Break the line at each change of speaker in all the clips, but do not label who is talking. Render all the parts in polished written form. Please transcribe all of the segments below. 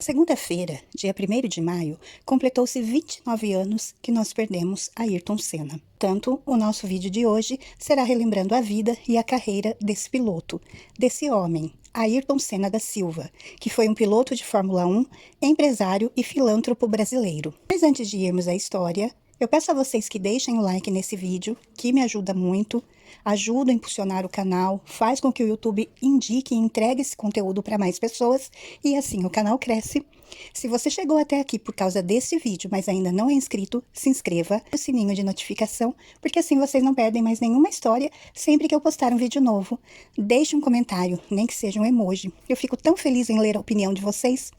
Segunda-feira, dia 1º de maio, completou-se 29 anos que nós perdemos Ayrton Senna. Tanto, o nosso vídeo de hoje será relembrando a vida e a carreira desse piloto, desse homem, Ayrton Senna da Silva, que foi um piloto de Fórmula 1, empresário e filântropo brasileiro. Mas antes de irmos à história, eu peço a vocês que deixem o like nesse vídeo, que me ajuda muito, ajuda a impulsionar o canal, faz com que o YouTube indique e entregue esse conteúdo para mais pessoas e assim o canal cresce. Se você chegou até aqui por causa desse vídeo, mas ainda não é inscrito, se inscreva, o sininho de notificação, porque assim vocês não perdem mais nenhuma história sempre que eu postar um vídeo novo. Deixe um comentário, nem que seja um emoji. Eu fico tão feliz em ler a opinião de vocês.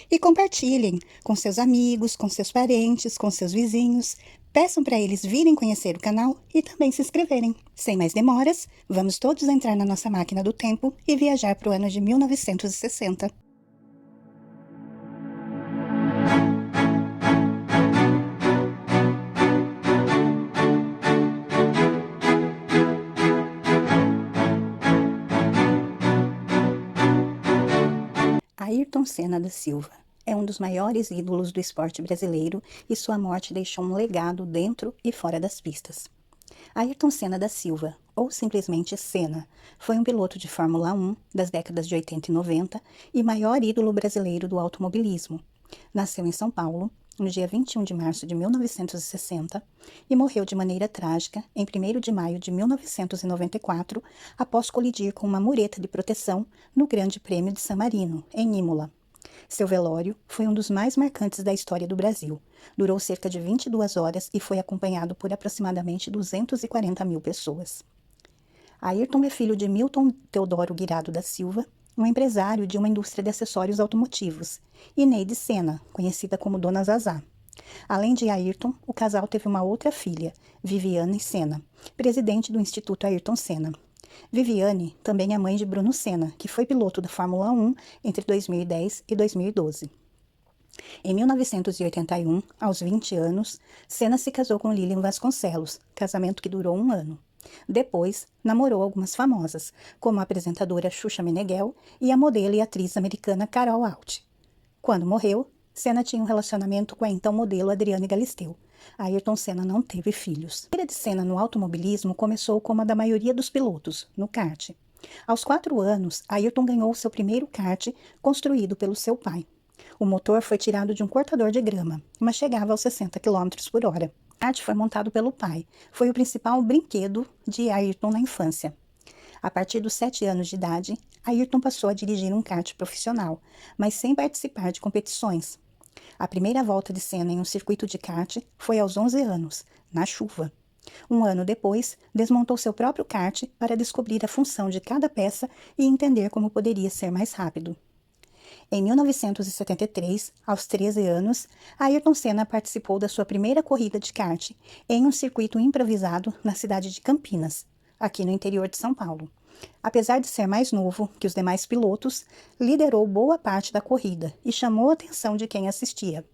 E compartilhem com seus amigos, com seus parentes, com seus vizinhos. Peçam para eles virem conhecer o canal e também se inscreverem. Sem mais demoras, vamos todos entrar na nossa máquina do tempo e viajar para o ano de 1960. Ayrton Senna da Silva é um dos maiores ídolos do esporte brasileiro e sua morte deixou um legado dentro e fora das pistas. Ayrton Senna da Silva, ou simplesmente Senna, foi um piloto de Fórmula 1 das décadas de 80 e 90 e maior ídolo brasileiro do automobilismo. Nasceu em São Paulo, no dia 21 de março de 1960 e morreu de maneira trágica em 1º de maio de 1994, após colidir com uma mureta de proteção no Grande Prêmio de San Marino, em Imola. Seu velório foi um dos mais marcantes da história do Brasil. Durou cerca de 22 horas e foi acompanhado por aproximadamente 240 mil pessoas. Ayrton é filho de Milton Teodoro Guirado da Silva, um empresário de uma indústria de acessórios automotivos, e Neide Senna, conhecida como Dona Zazá. Além de Ayrton, o casal teve uma outra filha, Viviane Senna, presidente do Instituto Ayrton Senna. Viviane também é mãe de Bruno Senna, que foi piloto da Fórmula 1 entre 2010 e 2012. Em 1981, aos 20 anos, Senna se casou com Lilian Vasconcelos, casamento que durou 1 ano. Depois, namorou algumas famosas, como a apresentadora Xuxa Meneghel e a modelo e atriz americana Carol Alt. Quando morreu, Senna tinha um relacionamento com a então modelo Adriane Galisteu. Ayrton Senna não teve filhos. A carreira de Senna no automobilismo começou como a da maioria dos pilotos, no kart. Aos 4 anos, Ayrton ganhou seu primeiro kart construído pelo seu pai. O motor foi tirado de um cortador de grama, mas chegava aos 60 km por hora. O kart foi montado pelo pai. Foi o principal brinquedo de Ayrton na infância. A partir dos 7 anos de idade, Ayrton passou a dirigir um kart profissional, mas sem participar de competições. A primeira volta de Senna em um circuito de kart foi aos 11 anos, na chuva. 1 ano depois, desmontou seu próprio kart para descobrir a função de cada peça e entender como poderia ser mais rápido. Em 1973, aos 13 anos, Ayrton Senna participou da sua primeira corrida de kart em um circuito improvisado na cidade de Campinas, aqui no interior de São Paulo. Apesar de ser mais novo que os demais pilotos, liderou boa parte da corrida e chamou a atenção de quem assistia.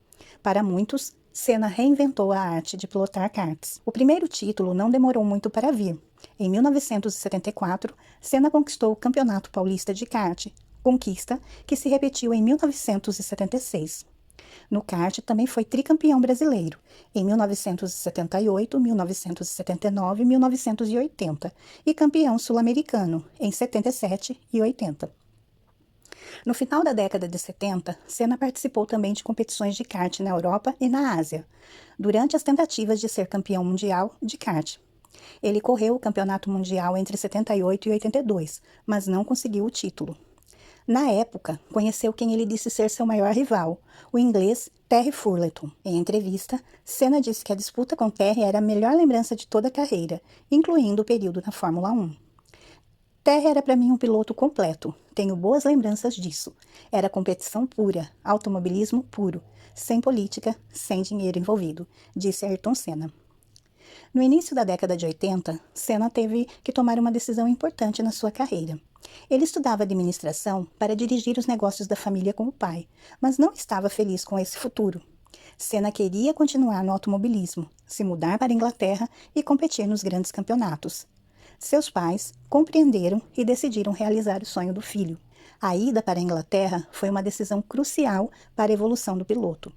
Para muitos, Senna reinventou a arte de pilotar karts. O primeiro título não demorou muito para vir. Em 1974, Senna conquistou o Campeonato Paulista de Kart, conquista que se repetiu em 1976. No kart também foi tricampeão brasileiro, em 1978, 1979 e 1980, e campeão sul-americano, em 77 e 80. No final da década de 70, Senna participou também de competições de kart na Europa e na Ásia, durante as tentativas de ser campeão mundial de kart. Ele correu o campeonato mundial entre 78 e 82, mas não conseguiu o título. Na época, conheceu quem ele disse ser seu maior rival, o inglês Terry Fullerton. Em entrevista, Senna disse que a disputa com Terry era a melhor lembrança de toda a carreira, incluindo o período na Fórmula 1. Terry era para mim um piloto completo, tenho boas lembranças disso. Era competição pura, automobilismo puro, sem política, sem dinheiro envolvido, disse Ayrton Senna. No início da década de 80, Senna teve que tomar uma decisão importante na sua carreira. Ele estudava administração para dirigir os negócios da família com o pai, mas não estava feliz com esse futuro. Senna queria continuar no automobilismo, se mudar para a Inglaterra e competir nos grandes campeonatos. Seus pais compreenderam e decidiram realizar o sonho do filho. A ida para a Inglaterra foi uma decisão crucial para a evolução do piloto.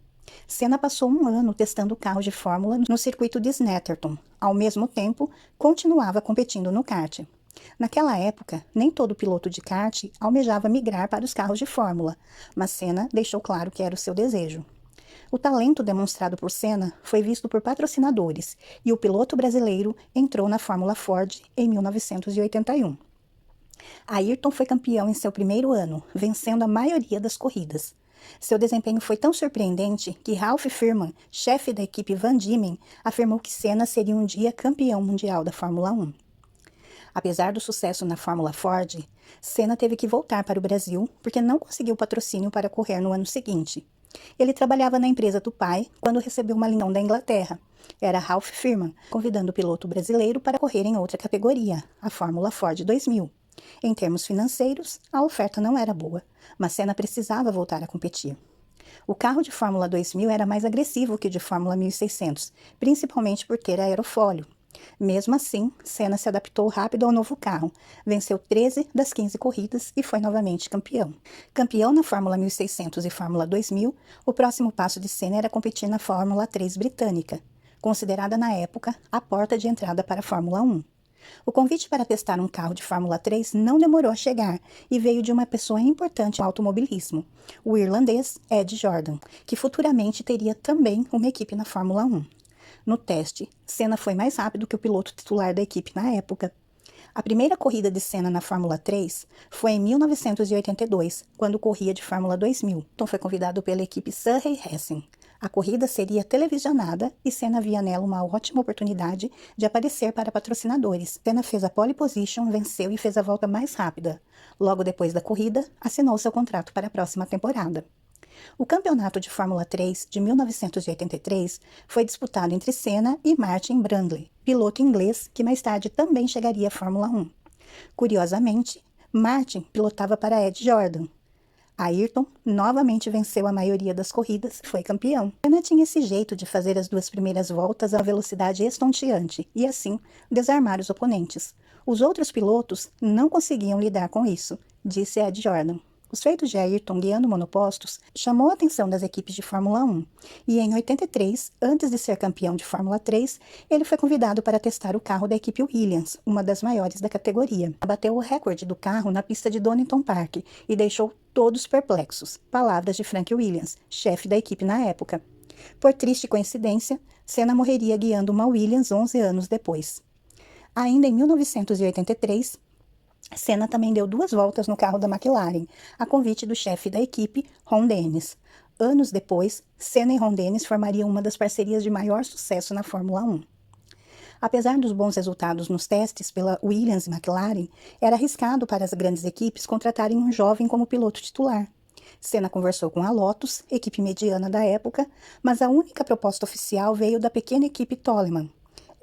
Senna passou um ano testando carros de Fórmula no circuito de Snetterton. Ao mesmo tempo, continuava competindo no kart. Naquela época, nem todo piloto de kart almejava migrar para os carros de Fórmula, mas Senna deixou claro que era o seu desejo. O talento demonstrado por Senna foi visto por patrocinadores e o piloto brasileiro entrou na Fórmula Ford em 1981. Ayrton foi campeão em seu primeiro ano, vencendo a maioria das corridas. Seu desempenho foi tão surpreendente que Ralf Firman, chefe da equipe Van Diemen, afirmou que Senna seria um dia campeão mundial da Fórmula 1. Apesar do sucesso na Fórmula Ford, Senna teve que voltar para o Brasil porque não conseguiu patrocínio para correr no ano seguinte. Ele trabalhava na empresa do pai quando recebeu uma ligação da Inglaterra. Era Ralf Firman, convidando o piloto brasileiro para correr em outra categoria, a Fórmula Ford 2000. Em termos financeiros, a oferta não era boa, mas Senna precisava voltar a competir. O carro de Fórmula 2000 era mais agressivo que o de Fórmula 1600, principalmente por ter aerofólio. Mesmo assim, Senna se adaptou rápido ao novo carro, venceu 13 das 15 corridas e foi novamente campeão. Campeão na Fórmula 1600 e Fórmula 2000, o próximo passo de Senna era competir na Fórmula 3 britânica, considerada na época a porta de entrada para a Fórmula 1. O convite para testar um carro de Fórmula 3 não demorou a chegar e veio de uma pessoa importante no automobilismo, o irlandês Ed Jordan, que futuramente teria também uma equipe na Fórmula 1. No teste, Senna foi mais rápido que o piloto titular da equipe na época. A primeira corrida de Senna na Fórmula 3 foi em 1982, quando corria de Fórmula 2000. Então foi convidado pela equipe Surrey Racing. A corrida seria televisionada e Senna via nela uma ótima oportunidade de aparecer para patrocinadores. Senna fez a pole position, venceu e fez a volta mais rápida. Logo depois da corrida, assinou seu contrato para a próxima temporada. O campeonato de Fórmula 3 de 1983 foi disputado entre Senna e Martin Brundle, piloto inglês que mais tarde também chegaria à Fórmula 1. Curiosamente, Martin pilotava para Ed Jordan. Ayrton novamente venceu a maioria das corridas e foi campeão. Senna tinha esse jeito de fazer as duas primeiras voltas a velocidade estonteante e, assim, desarmar os oponentes. Os outros pilotos não conseguiam lidar com isso, disse Ed Jordan. Os feitos de Ayrton guiando monopostos chamou a atenção das equipes de Fórmula 1, e em 83, antes de ser campeão de Fórmula 3, ele foi convidado para testar o carro da equipe Williams, uma das maiores da categoria. Bateu o recorde do carro na pista de Donington Park e deixou todos perplexos. Palavras de Frank Williams, chefe da equipe na época. Por triste coincidência, Senna morreria guiando uma Williams 11 anos depois. Ainda em 1983, Senna também deu 2 voltas no carro da McLaren, a convite do chefe da equipe, Ron Dennis. Anos depois, Senna e Ron Dennis formariam uma das parcerias de maior sucesso na Fórmula 1. Apesar dos bons resultados nos testes pela Williams e McLaren, era arriscado para as grandes equipes contratarem um jovem como piloto titular. Senna conversou com a Lotus, equipe mediana da época, mas a única proposta oficial veio da pequena equipe Toleman.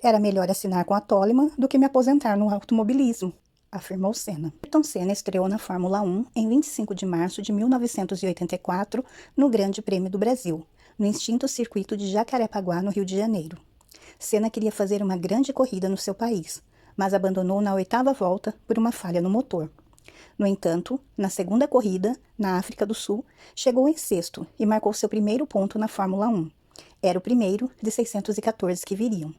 Era melhor assinar com a Toleman do que me aposentar no automobilismo, afirmou Senna. Ayrton Senna estreou na Fórmula 1 em 25 de março de 1984, no Grande Prêmio do Brasil, no extinto circuito de Jacarepaguá, no Rio de Janeiro. Senna queria fazer uma grande corrida no seu país, mas abandonou na 8ª volta por uma falha no motor. No entanto, na segunda corrida, na África do Sul, chegou em sexto e marcou seu primeiro ponto na Fórmula 1. Era o primeiro de 614 que viriam.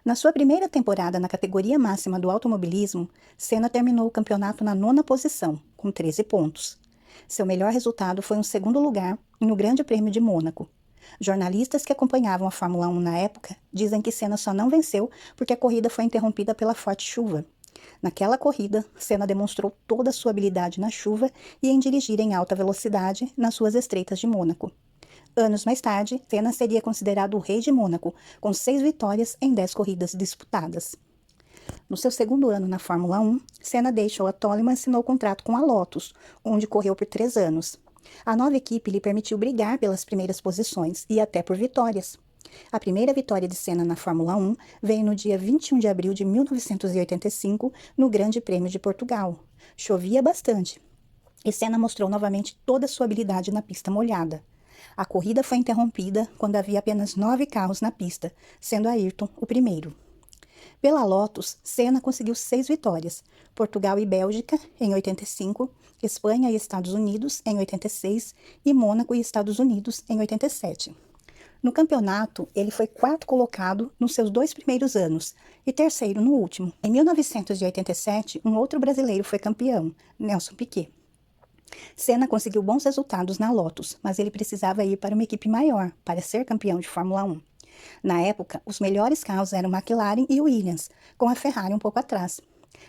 Na sua primeira temporada na categoria máxima do automobilismo, Senna terminou o campeonato na 9ª posição, com 13 pontos. Seu melhor resultado foi um 2º lugar no Grande Prêmio de Mônaco. Jornalistas que acompanhavam a Fórmula 1 na época dizem que Senna só não venceu porque a corrida foi interrompida pela forte chuva. Naquela corrida, Senna demonstrou toda a sua habilidade na chuva e em dirigir em alta velocidade nas ruas estreitas de Mônaco. Anos mais tarde, Senna seria considerado o rei de Mônaco, com 6 vitórias em 10 corridas disputadas. No seu segundo ano na Fórmula 1, Senna deixou a Toleman e assinou contrato com a Lotus, onde correu por 3 anos. A nova equipe lhe permitiu brigar pelas primeiras posições e até por vitórias. A primeira vitória de Senna na Fórmula 1 veio no dia 21 de abril de 1985, no Grande Prêmio de Portugal. Chovia bastante, e Senna mostrou novamente toda a sua habilidade na pista molhada. A corrida foi interrompida quando havia apenas 9 carros na pista, sendo Ayrton o primeiro. Pela Lotus, Senna conseguiu 6 vitórias: Portugal e Bélgica, em 85, Espanha e Estados Unidos, em 86, e Mônaco e Estados Unidos, em 87. No campeonato, ele foi quarto colocado nos seus 2 primeiros anos e terceiro no último. Em 1987, um outro brasileiro foi campeão, Nelson Piquet. Senna conseguiu bons resultados na Lotus, mas ele precisava ir para uma equipe maior para ser campeão de Fórmula 1. Na época, os melhores carros eram McLaren e Williams, com a Ferrari um pouco atrás.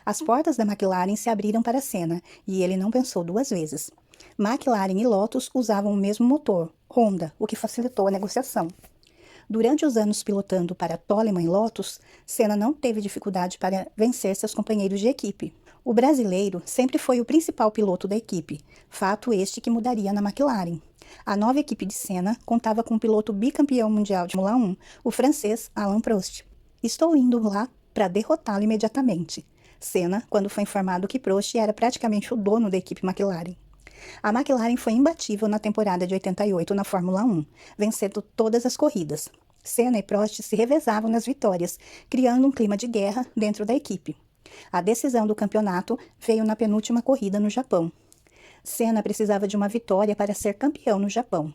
As portas da McLaren se abriram para Senna e ele não pensou 2 vezes. McLaren e Lotus usavam o mesmo motor, Honda, o que facilitou a negociação. Durante os anos pilotando para Toleman e Lotus, Senna não teve dificuldade para vencer seus companheiros de equipe. O brasileiro sempre foi o principal piloto da equipe, fato este que mudaria na McLaren. A nova equipe de Senna contava com um piloto bicampeão mundial de Fórmula 1, o francês Alain Prost. Estou indo lá para derrotá-lo imediatamente. Senna, quando foi informado que Prost era praticamente o dono da equipe McLaren. A McLaren foi imbatível na temporada de 88 na Fórmula 1, vencendo todas as corridas. Senna e Prost se revezavam nas vitórias, criando um clima de guerra dentro da equipe. A decisão do campeonato veio na penúltima corrida no Japão. Senna precisava de uma vitória para ser campeão no Japão.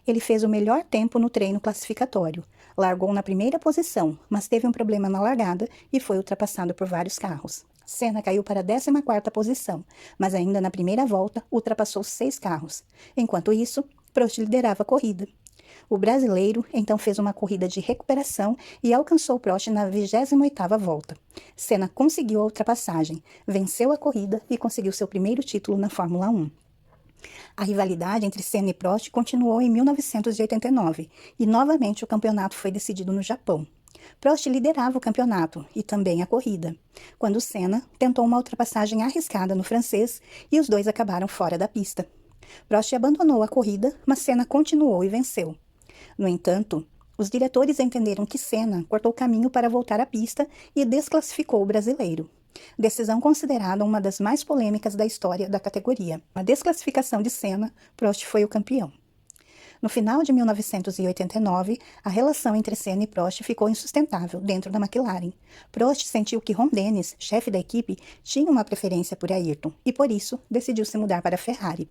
Ele fez o melhor tempo no treino classificatório. Largou na primeira posição, mas teve um problema na largada e foi ultrapassado por vários carros. Senna caiu para a 14ª posição, mas ainda na primeira volta ultrapassou 6 carros. Enquanto isso, Prost liderava a corrida. O brasileiro então fez uma corrida de recuperação e alcançou Prost na 28ª volta. Senna conseguiu a ultrapassagem, venceu a corrida e conseguiu seu primeiro título na Fórmula 1. A rivalidade entre Senna e Prost continuou em 1989 e novamente o campeonato foi decidido no Japão. Prost liderava o campeonato e também a corrida, quando Senna tentou uma ultrapassagem arriscada no francês e os dois acabaram fora da pista. Prost abandonou a corrida, mas Senna continuou e venceu. No entanto, os diretores entenderam que Senna cortou caminho para voltar à pista e desclassificou o brasileiro. Decisão considerada uma das mais polêmicas da história da categoria. A desclassificação de Senna, Prost foi o campeão. No final de 1989, a relação entre Senna e Prost ficou insustentável dentro da McLaren. Prost sentiu que Ron Dennis, chefe da equipe, tinha uma preferência por Ayrton e, por isso, decidiu se mudar para a Ferrari.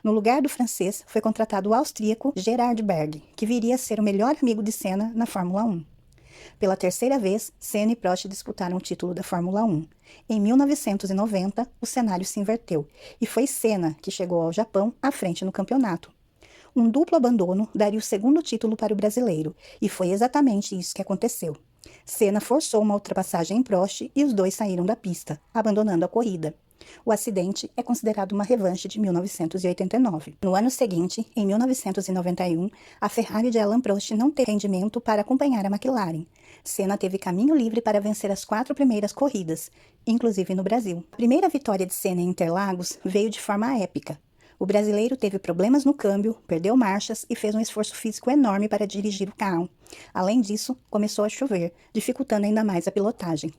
No lugar do francês, foi contratado o austríaco Gerhard Berger, que viria a ser o melhor amigo de Senna na Fórmula 1. Pela terceira vez, Senna e Prost disputaram o título da Fórmula 1. Em 1990, o cenário se inverteu e foi Senna que chegou ao Japão à frente no campeonato. Um duplo abandono daria o segundo título para o brasileiro, e foi exatamente isso que aconteceu. Senna forçou uma ultrapassagem em Prost e os dois saíram da pista, abandonando a corrida. O acidente é considerado uma revanche de 1989. No ano seguinte, em 1991, a Ferrari de Alain Prost não teve rendimento para acompanhar a McLaren. Senna teve caminho livre para vencer as 4 primeiras corridas, inclusive no Brasil. A primeira vitória de Senna em Interlagos veio de forma épica. O brasileiro teve problemas no câmbio, perdeu marchas e fez um esforço físico enorme para dirigir o carro. Além disso, começou a chover, dificultando ainda mais a pilotagem.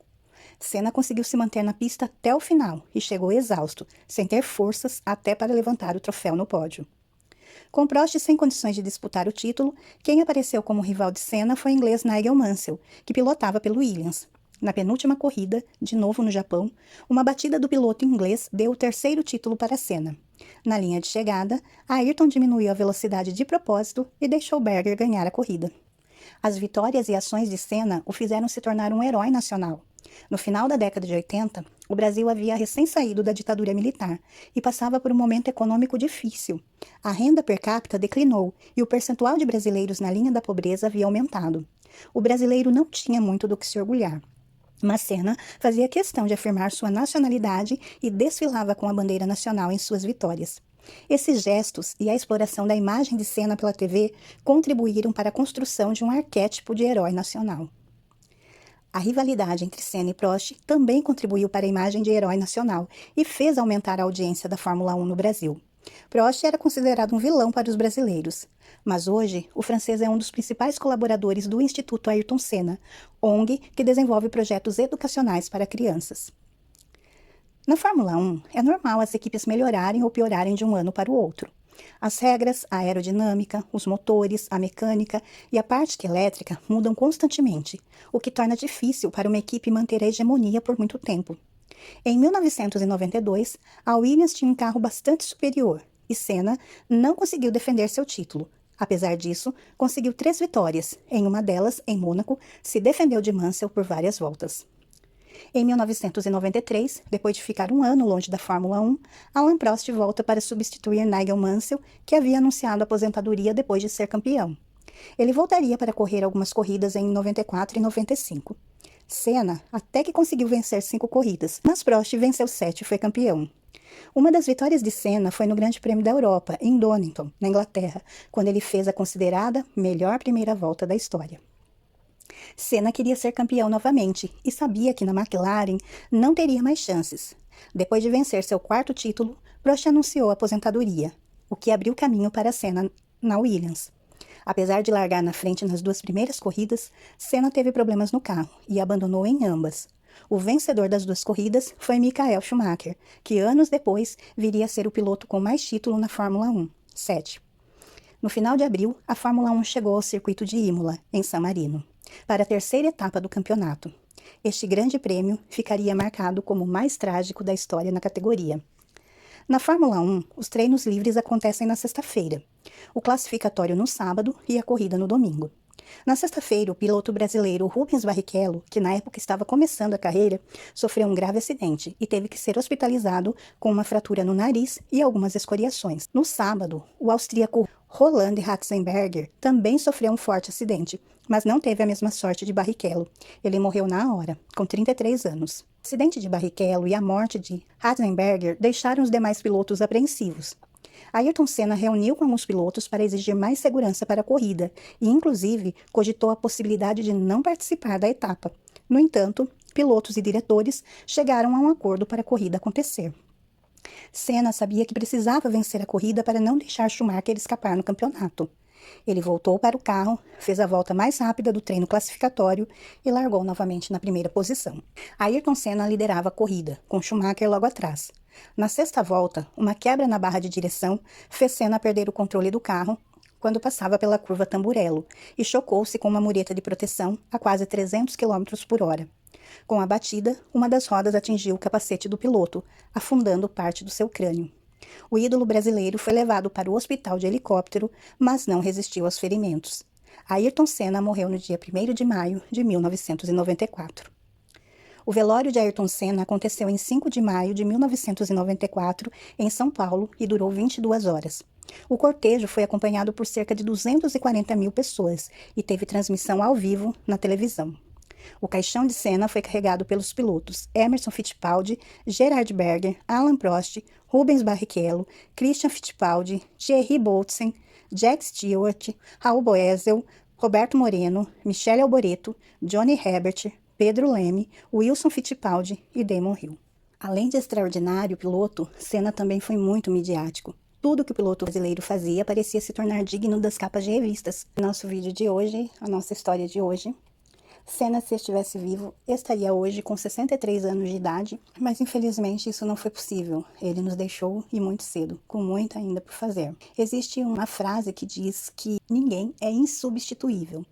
Senna conseguiu se manter na pista até o final e chegou exausto, sem ter forças até para levantar o troféu no pódio. Com Prost sem condições de disputar o título, quem apareceu como rival de Senna foi o inglês Nigel Mansell, que pilotava pelo Williams. Na penúltima corrida, de novo no Japão, uma batida do piloto inglês deu o terceiro título para Senna. Na linha de chegada, Ayrton diminuiu a velocidade de propósito e deixou Berger ganhar a corrida. As vitórias e ações de Senna o fizeram se tornar um herói nacional. No final da década de 80, o Brasil havia recém-saído da ditadura militar e passava por um momento econômico difícil. A renda per capita declinou e o percentual de brasileiros na linha da pobreza havia aumentado. O brasileiro não tinha muito do que se orgulhar. Mas Senna fazia questão de afirmar sua nacionalidade e desfilava com a bandeira nacional em suas vitórias. Esses gestos e a exploração da imagem de Senna pela TV contribuíram para a construção de um arquétipo de herói nacional. A rivalidade entre Senna e Prost também contribuiu para a imagem de herói nacional e fez aumentar a audiência da Fórmula 1 no Brasil. Prost era considerado um vilão para os brasileiros, mas hoje o francês é um dos principais colaboradores do Instituto Ayrton Senna, ONG que desenvolve projetos educacionais para crianças. Na Fórmula 1, é normal as equipes melhorarem ou piorarem de um ano para o outro. As regras, a aerodinâmica, os motores, a mecânica e a parte elétrica mudam constantemente, o que torna difícil para uma equipe manter a hegemonia por muito tempo. Em 1992, a Williams tinha um carro bastante superior e Senna não conseguiu defender seu título. Apesar disso, conseguiu 3 vitórias. Em uma delas, em Mônaco, se defendeu de Mansell por várias voltas. Em 1993, depois de ficar um ano longe da Fórmula 1, Alain Prost volta para substituir Nigel Mansell, que havia anunciado a aposentadoria depois de ser campeão. Ele voltaria para correr algumas corridas em 94 e 95. Senna até que conseguiu vencer 5 corridas, mas Prost venceu 7 e foi campeão. Uma das vitórias de Senna foi no Grande Prêmio da Europa, em Donington, na Inglaterra, quando ele fez a considerada melhor primeira volta da história. Senna queria ser campeão novamente e sabia que na McLaren não teria mais chances. Depois de vencer seu 4º título, Prost anunciou a aposentadoria, o que abriu caminho para Senna na Williams. Apesar de largar na frente nas 2 primeiras corridas, Senna teve problemas no carro e abandonou em ambas. O vencedor das 2 corridas foi Michael Schumacher, que anos depois viria a ser o piloto com mais título na Fórmula 1, 7. No final de abril, a Fórmula 1 chegou ao circuito de Imola, em San Marino, para a 3ª etapa do campeonato. Este grande prêmio ficaria marcado como o mais trágico da história na categoria. Na Fórmula 1, os treinos livres acontecem na sexta-feira, o classificatório no sábado e a corrida no domingo. Na sexta-feira, o piloto brasileiro Rubens Barrichello, que na época estava começando a carreira, sofreu um grave acidente e teve que ser hospitalizado com uma fratura no nariz e algumas escoriações. No sábado, o austríaco Roland Ratzenberger também sofreu um forte acidente, mas não teve a mesma sorte de Barrichello. Ele morreu na hora, com 33 anos. O acidente de Barrichello e a morte de Ratzenberger deixaram os demais pilotos apreensivos. Ayrton Senna reuniu com alguns pilotos para exigir mais segurança para a corrida e, inclusive, cogitou a possibilidade de não participar da etapa. No entanto, pilotos e diretores chegaram a um acordo para a corrida acontecer. Senna sabia que precisava vencer a corrida para não deixar Schumacher escapar no campeonato. Ele voltou para o carro, fez a volta mais rápida do treino classificatório e largou novamente na primeira posição. Ayrton Senna liderava a corrida, com Schumacher logo atrás. Na 6ª volta, uma quebra na barra de direção fez Senna perder o controle do carro quando passava pela curva Tamburello e chocou-se com uma mureta de proteção a quase 300 km por hora. Com a batida, uma das rodas atingiu o capacete do piloto, afundando parte do seu crânio. O ídolo brasileiro foi levado para o hospital de helicóptero, mas não resistiu aos ferimentos. Ayrton Senna morreu no dia 1º de maio de 1994. O velório de Ayrton Senna aconteceu em 5 de maio de 1994, em São Paulo, e durou 22 horas. O cortejo foi acompanhado por cerca de 240 mil pessoas e teve transmissão ao vivo na televisão. O caixão de Senna foi carregado pelos pilotos Emerson Fittipaldi, Gerhard Berger, Alain Prost, Rubens Barrichello, Christian Fittipaldi, Thierry Boutsen, Jack Stewart, Raul Boesel, Roberto Moreno, Michele Alboreto, Johnny Herbert, Pedro Leme, Wilson Fittipaldi e Damon Hill. Além de extraordinário piloto, Senna também foi muito midiático. Tudo que o piloto brasileiro fazia parecia se tornar digno das capas de revistas. Nosso vídeo de hoje, a nossa história de hoje. Senna, se estivesse vivo, estaria hoje com 63 anos de idade, mas infelizmente isso não foi possível. Ele nos deixou e muito cedo, com muito ainda por fazer. Existe uma frase que diz que ninguém é insubstituível.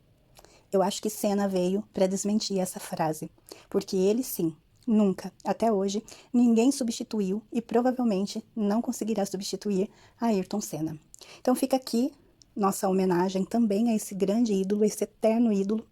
Eu acho que Senna veio para desmentir essa frase, porque ele sim, nunca, até hoje, ninguém substituiu e provavelmente não conseguirá substituir Ayrton Senna. Então fica aqui nossa homenagem também a esse grande ídolo, esse eterno ídolo,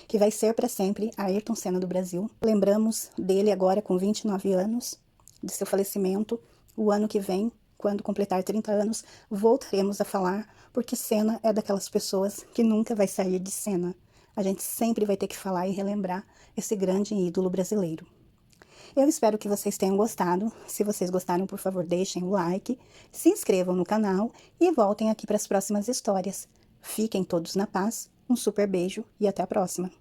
que vai ser para sempre Ayrton Senna do Brasil. Lembramos dele agora com 29 anos, de seu falecimento. O ano que vem, quando completar 30 anos, voltaremos a falar, porque Senna é daquelas pessoas que nunca vai sair de cena. A gente sempre vai ter que falar e relembrar esse grande ídolo brasileiro. Eu espero que vocês tenham gostado. Se vocês gostaram, por favor, deixem o like, se inscrevam no canal e voltem aqui para as próximas histórias. Fiquem todos na paz. Um super beijo e até a próxima!